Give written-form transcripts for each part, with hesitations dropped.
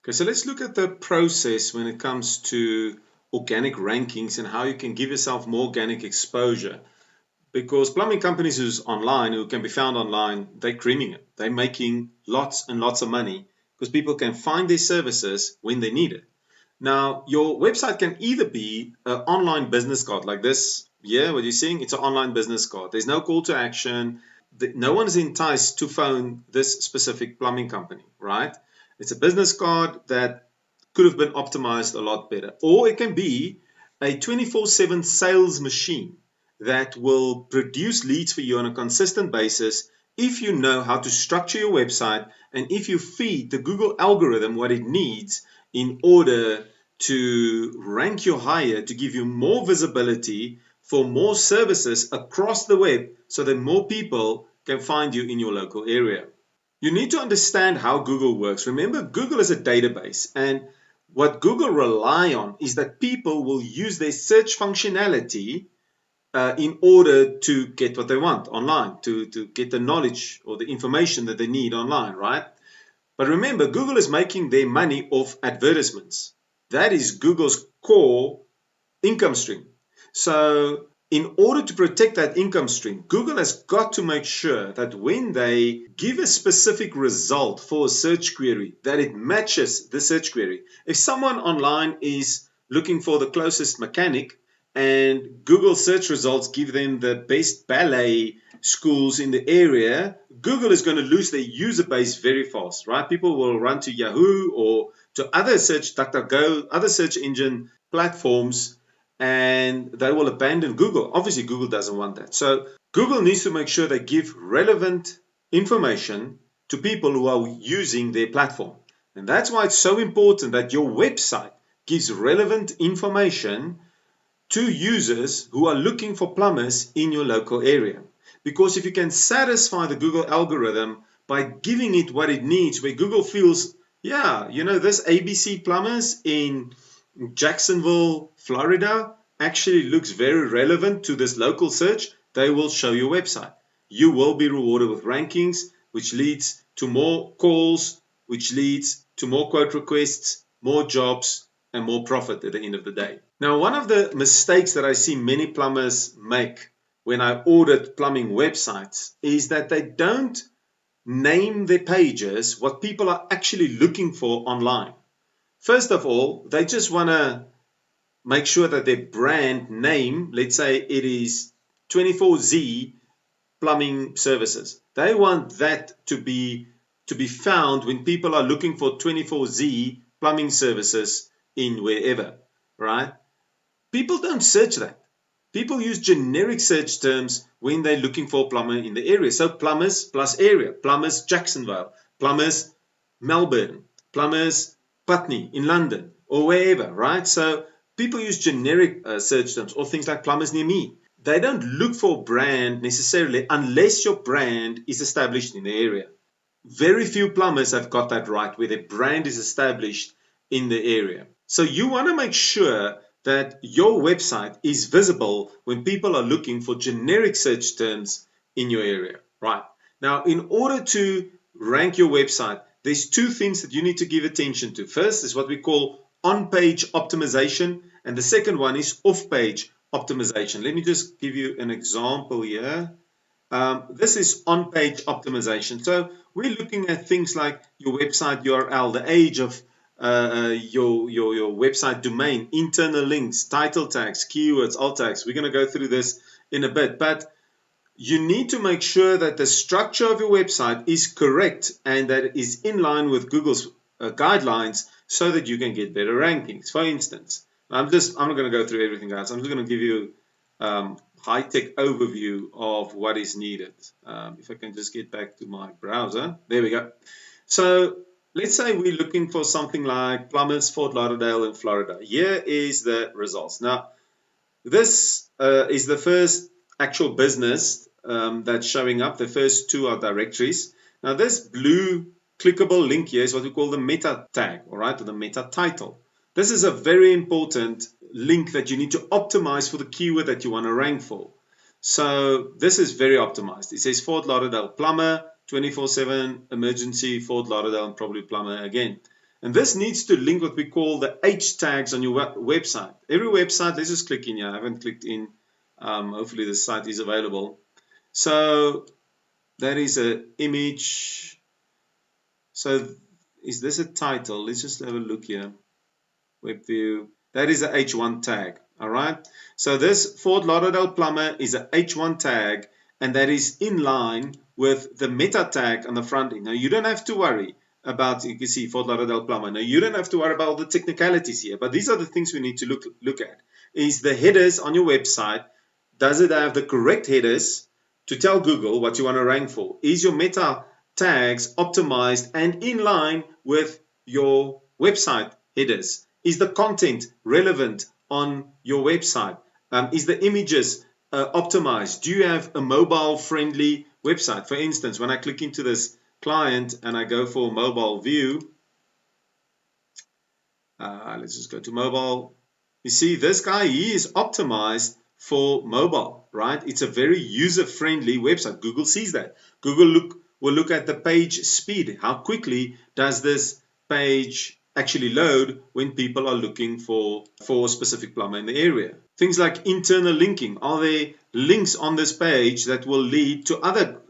Okay, so let's look at the process when it comes to organic rankings and how you can give yourself more organic exposure. Because plumbing companies who's online, who can be found online, they're creaming it. They're making lots and lots of money because people can find their services when they need it. Now, your website can either be an online business card like this. Yeah, what you're seeing, it's an online business card. There's no call to action. No one is enticed to phone this specific plumbing company, right? It's a business card that could have been optimized a lot better. Or it can be a 24/7 sales machine that will produce leads for you on a consistent basis if you know how to structure your website and if you feed the Google algorithm what it needs in order to rank you higher, to give you more visibility for more services across the web so that more people can find you in your local area. You need to understand how Google works. Remember, Google is a database, and what Google rely on is that people will use their search functionality in order to get what they want online, to get the knowledge or the information that they need online, right? But remember, Google is making their money off advertisements. That is Google's core income stream. So in order to protect that income stream, Google has got to make sure that when they give a specific result for a search query, that it matches the search query. If someone online is looking for the closest mechanic and Google search results give them the best ballet schools in the area, Google is going to lose their user base very fast, right? People will run to Yahoo or to other search, DuckDuckGo, other search engine platforms, and they will abandon Google. Obviously, Google doesn't want that. So Google needs to make sure they give relevant information to people who are using their platform. And that's why it's so important that your website gives relevant information to users who are looking for plumbers in your local area. Because if you can satisfy the Google algorithm by giving it what it needs, where Google feels, yeah, you know, this ABC plumbers in Jacksonville, Florida actually looks very relevant to this local search, they will show your website. You will be rewarded with rankings, which leads to more calls, which leads to more quote requests, more jobs, and more profit at the end of the day. Now, one of the mistakes that I see many plumbers make when I audit plumbing websites is that they don't name their pages what people are actually looking for online. First of all, they just want to make sure that their brand name, let's say it is 24Z Plumbing Services. They want that to be found when people are looking for 24Z plumbing services in wherever, right? People don't search that. People use generic search terms when they're looking for a plumber in the area. So plumbers plus area, plumbers Jacksonville, plumbers Melbourne, plumbers Putney in London or wherever, right? So people use generic search terms or things like plumbers near me. They don't look for a brand necessarily unless your brand is established in the area. Very few plumbers have got that right where their brand is established in the area. So you want to make sure that your website is visible when people are looking for generic search terms in your area, right? Now, in order to rank your website, there's two things that you need to give attention to. First is what we call on-page optimization, and the second one is off-page optimization. Let me just give you an example here. This is on-page optimization. So we're looking at things like your website URL, the age of your website domain, internal links, title tags, keywords, alt tags. We're going to go through this in a bit, but you need to make sure that the structure of your website is correct and that it is in line with Google's guidelines so that you can get better rankings. For instance, I'm not going to go through everything, guys. I'm just going to give you high-tech overview of what is needed. If I can just get back to my browser. There we go. So let's say we're looking for something like Plumbers, Fort Lauderdale in Florida. Here is the results. Now, this is the first actual business that's showing up. The first two are directories. Now, this blue clickable link here is what we call the meta tag, all right, or the meta title. This is a very important link that you need to optimize for the keyword that you want to rank for. So this is very optimized. It says Fort Lauderdale plumber, 24/7 emergency, Fort Lauderdale, and probably plumber again. And this needs to link what we call the H tags on your website. Every website, let's just click in here. I haven't clicked in. Hopefully the site is available. So that is an image. So is this a title? Let's just have a look here. Web view. That is a H1 tag. All right. So this Fort Lauderdale Plumber is a H1 tag, and that is in line with the meta tag on the front end. Now you don't have to worry about, you can see Fort Lauderdale Plumber. Now you don't have to worry about all the technicalities here, but these are the things we need to look at. Is the headers on your website, does it have the correct headers to tell Google what you want to rank for? Is your meta tags optimized and in line with your website headers? Is the content relevant on your website? Is the images optimized? Do you have a mobile-friendly website? For instance, when I click into this client and I go for mobile view, let's just go to mobile. You see, this guy, he is optimized for mobile, right? It's a very user-friendly website. Google sees that. Google will look at the page speed. How quickly does this page actually load when people are looking for a specific plumber in the area? Things like internal linking. Are there links on this page that will lead to other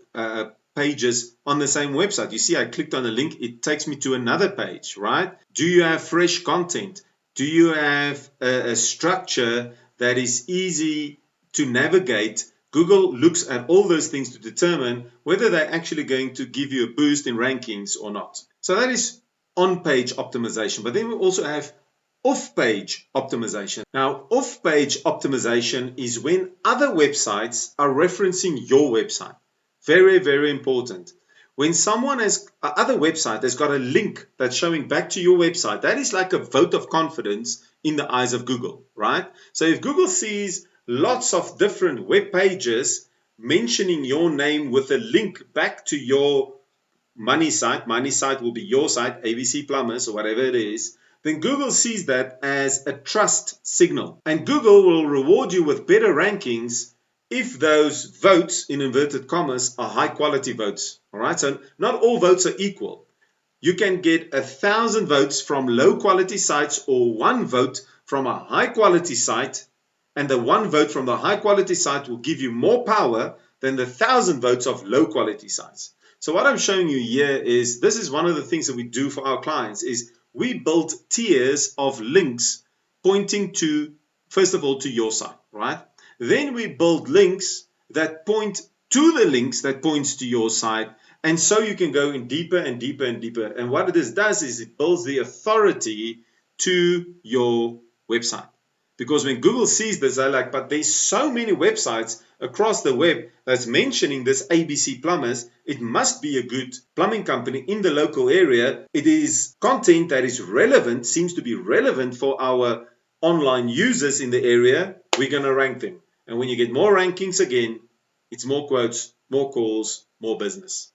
pages on the same website? You see, I clicked on a link, it takes me to another page, right? Do you have fresh content? Do you have a structure that is easy to navigate? Google looks at all those things to determine whether they're actually going to give you a boost in rankings or not. So that is on-page optimization. But then we also have off-page optimization. Now, off-page optimization is when other websites are referencing your website. Very, very important. When someone has other website has got a link that's showing back to your website, that is like a vote of confidence in the eyes of Google, right? So if Google sees lots of different web pages mentioning your name with a link back to your money site will be your site, ABC Plumbers or whatever it is, then Google sees that as a trust signal. And Google will reward you with better rankings if those votes, in inverted commas, are high quality votes. All right, so not all votes are equal. You can get 1,000 votes from low quality sites or one vote from a high quality site, and the one vote from the high quality site will give you more power than the 1,000 votes of low quality sites. So what I'm showing you here is, this is one of the things that we do for our clients, is we build tiers of links pointing to, first of all, to your site, right? Then we build links that point to the links that points to your site. And so you can go in deeper and deeper and deeper. And what this does is it builds the authority to your website. Because when Google sees this, they're like, but there's so many websites across the web that's mentioning this ABC Plumbers. It must be a good plumbing company in the local area. It is content that is relevant, seems to be relevant for our online users in the area. We're going to rank them. And when you get more rankings again, it's more quotes, more calls, more business.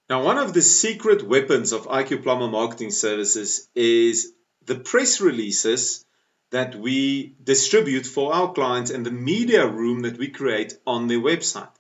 Now, one of the secret weapons of IQ Plumber Marketing Services is the press releases that we distribute for our clients and the media room that we create on their website.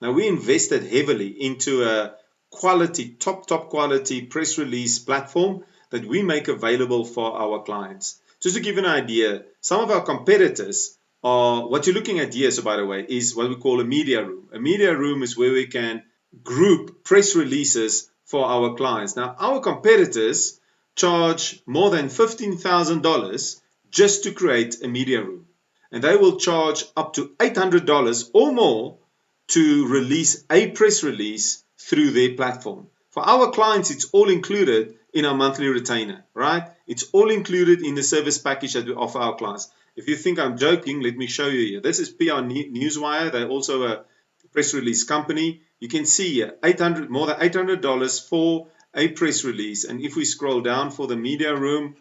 Now, we invested heavily into a quality, top quality press release platform that we make available for our clients. Just to give you an idea, some of our competitors are, what you're looking at here, so by the way, is what we call a media room. A media room is where we can group press releases for our clients. Now, our competitors charge more than $15,000 just to create a media room. And they will charge up to $800 or more to release a press release through their platform. For our clients, it's all included in our monthly retainer, right? It's all included in the service package that we offer our clients. If you think I'm joking, let me show you here. This is PR Newswire. They're also a press release company. You can see here, more than $800 for a press release. And if we scroll down for the media room,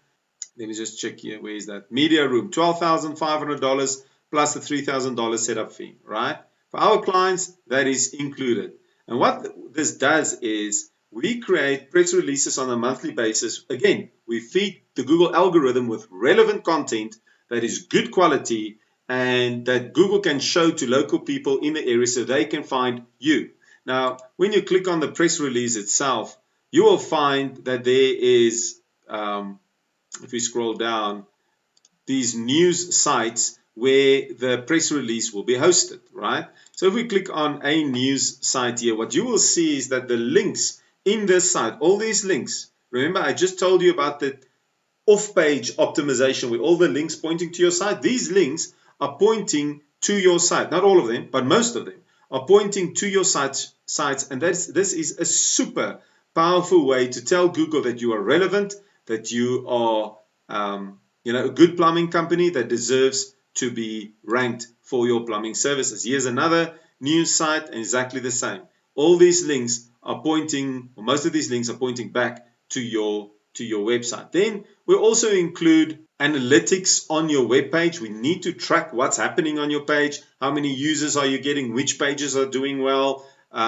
let me just check here. Where is that? Media room, $12,500 plus the $3,000 setup fee, right? For our clients, that is included. And what this does is we create press releases on a monthly basis. Again, we feed the Google algorithm with relevant content that is good quality and that Google can show to local people in the area so they can find you. Now, when you click on the press release itself, you will find that there is if we scroll down, these news sites where the press release will be hosted, right? So if we click on a news site here, what you will see is that the links in this site, all these links, remember I just told you about the off-page optimization with all the links pointing to your site. These links are pointing to your site. Not all of them, but most of them are pointing to your sites, and this is a super powerful way to tell Google that you are relevant, that you are a good plumbing company that deserves to be ranked for your plumbing services. Here's another news site, and exactly the same. All these links are pointing, or most of these links are pointing back to your website. Then we also include analytics on your web page. We need to track what's happening on your page. How many users are you getting? Which pages are doing well?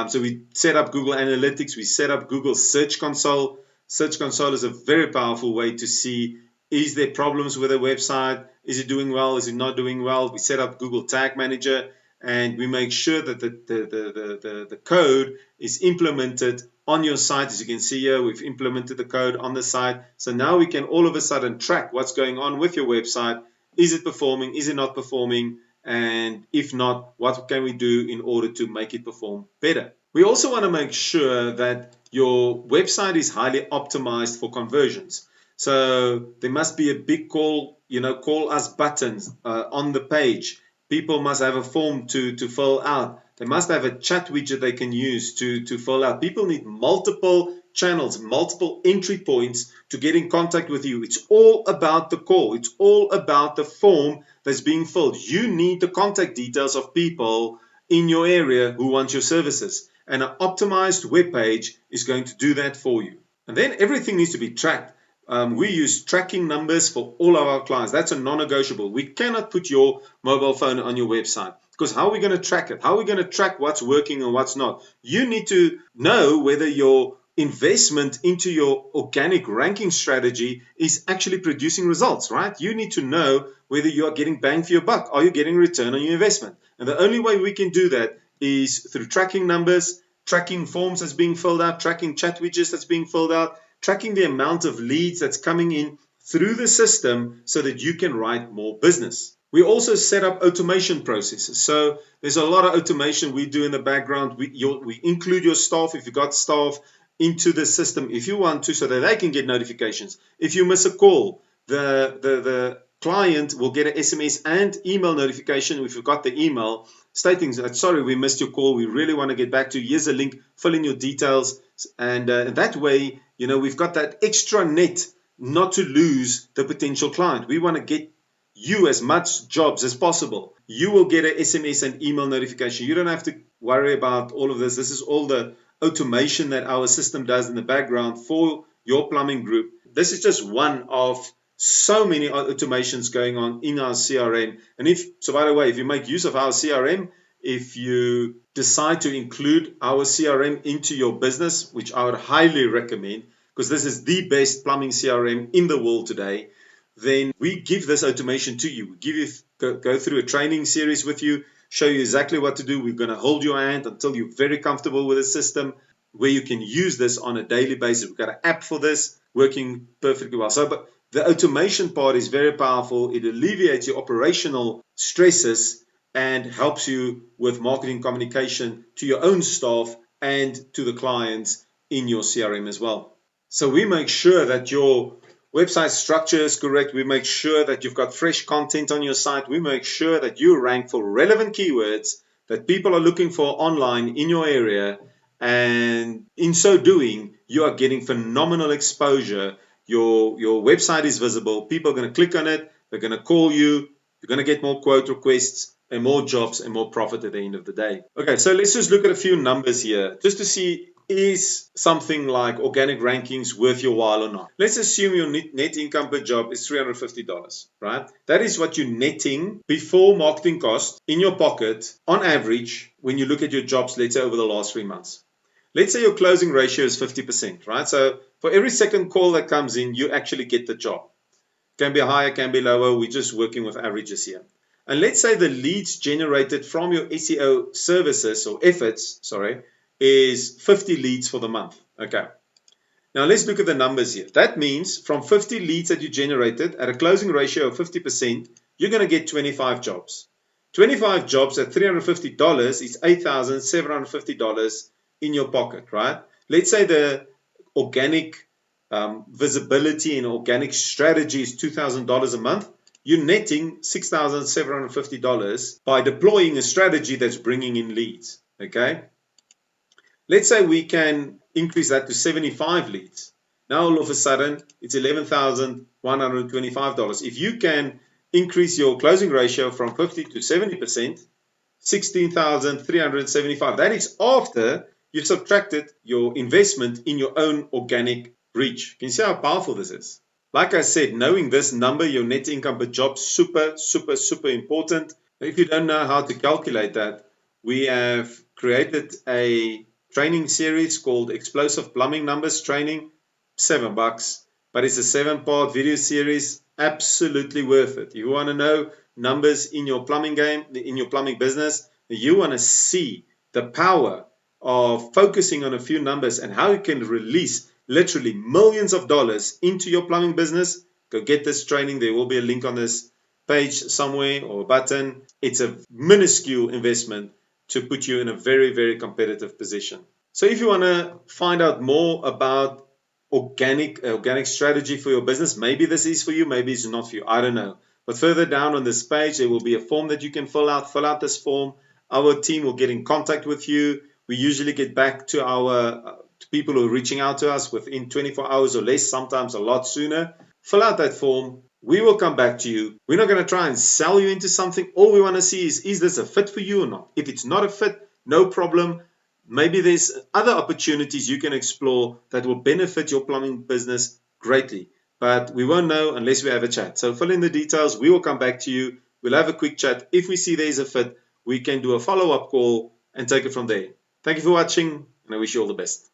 So we set up Google Analytics. We set up Google Search Console. Search Console is a very powerful way to see, is there problems with a website? Is it doing well? Is it not doing well? We set up Google Tag Manager, and we make sure that the code is implemented on your site. As you can see here, we've implemented the code on the site. So now we can all of a sudden track what's going on with your website. Is it performing? Is it not performing? And if not, what can we do in order to make it perform better? We also want to make sure that your website is highly optimized for conversions. So there must be a big call us buttons on the page. People must have a form to fill out. They must have a chat widget they can use to fill out. People need multiple channels, multiple entry points to get in contact with you. It's all about the call. It's all about the form that's being filled. You need the contact details of people in your area who want your services. And an optimized web page is going to do that for you. And then everything needs to be tracked. We use tracking numbers for all of our clients. That's a non-negotiable. We cannot put your mobile phone on your website, because how are we going to track it? How are we going to track what's working and what's not? You need to know whether your investment into your organic ranking strategy is actually producing results, right? You need to know whether you are getting bang for your buck. Are you getting return on your investment? And the only way we can do that is through tracking numbers, tracking forms that's being filled out, tracking chat widgets that's being filled out, tracking the amount of leads that's coming in through the system so that you can write more business. We also set up automation processes. So there's a lot of automation we do in the background. We include your staff, if you've got staff, into the system if you want to, so that they can get notifications. If you miss a call, the client will get an SMS and email notification if you've got the email stating that, sorry, we missed your call, we really want to get back to you, here's a link, fill in your details, and that way, we've got that extra net not to lose the potential client. We want to get you as much jobs as possible. You will get an SMS and email notification. You don't have to worry about all of this. This is all the automation that our system does in the background for your plumbing group. This is just one of so many automations going on in our CRM. And by the way, if you make use of our CRM, if you decide to include our CRM into your business, which I would highly recommend, because this is the best plumbing CRM in the world today, then we give this automation to you. We go through a training series with you, show you exactly what to do. We're going to hold your hand until you're very comfortable with the system, where you can use this on a daily basis. We've got an app for this working perfectly well. But the automation part is very powerful. It alleviates your operational stresses and helps you with marketing communication to your own staff and to the clients in your CRM as well. So we make sure that your website structure is correct. We make sure that you've got fresh content on your site. We make sure that you rank for relevant keywords that people are looking for online in your area. And in so doing, you are getting phenomenal exposure. Your website is visible. People are going to click on it. They're going to call you. You're going to get more quote requests and more jobs and more profit at the end of the day. Okay, so let's just look at a few numbers here just to see, is something like organic rankings worth your while or not? Let's assume your net income per job is $350, right? That is what you're netting before marketing costs in your pocket on average when you look at your jobs, let's say over the last 3 months. Let's say your closing ratio is 50%, right? So for every second call that comes in, you actually get the job. Can be higher, can be lower. We're just working with averages here. And let's say the leads generated from your SEO services or efforts, is 50 leads for the month. Okay. Now let's look at the numbers here. That means from 50 leads that you generated at a closing ratio of 50%, you're going to get 25 jobs. 25 jobs at $350 is $8,750 in your pocket, right? Let's say the organic visibility and organic strategy is $2,000 a month. You're netting $6,750 by deploying a strategy that's bringing in leads, okay? Let's say we can increase that to 75 leads. Now all of a sudden, it's $11,125. If you can increase your closing ratio from 50 to 70%, $16,375. That is after you've subtracted your investment in your own organic reach. Can you see how powerful this is? Like I said, knowing this number, your net income per job, super important. If you don't know how to calculate that, we have created a training series called Explosive Plumbing Numbers Training, $7, but it's a 7-part video series, absolutely worth it. You want to know numbers in your plumbing game, in your plumbing business, you want to see the power of focusing on a few numbers and how you can release literally millions of dollars into your plumbing business. Go get this training. There will be a link on this page somewhere or a button. It's a minuscule investment to put you in a very competitive position. So if you want to find out more about organic strategy for your business, maybe this is for you, maybe it's not for you, I don't know. But further down on this page, there will be a form that you can fill out. Fill out this form. Our team will get in contact with you. We usually get back to our to people who are reaching out to us within 24 hours or less, sometimes a lot sooner. Fill out that form. We will come back to you. We're not going to try and sell you into something. All we want to see is this a fit for you or not? If it's not a fit, no problem. Maybe there's other opportunities you can explore that will benefit your plumbing business greatly. But we won't know unless we have a chat. So fill in the details. We will come back to you. We'll have a quick chat. If we see there's a fit, we can do a follow-up call and take it from there. Thank you for watching, and I wish you all the best.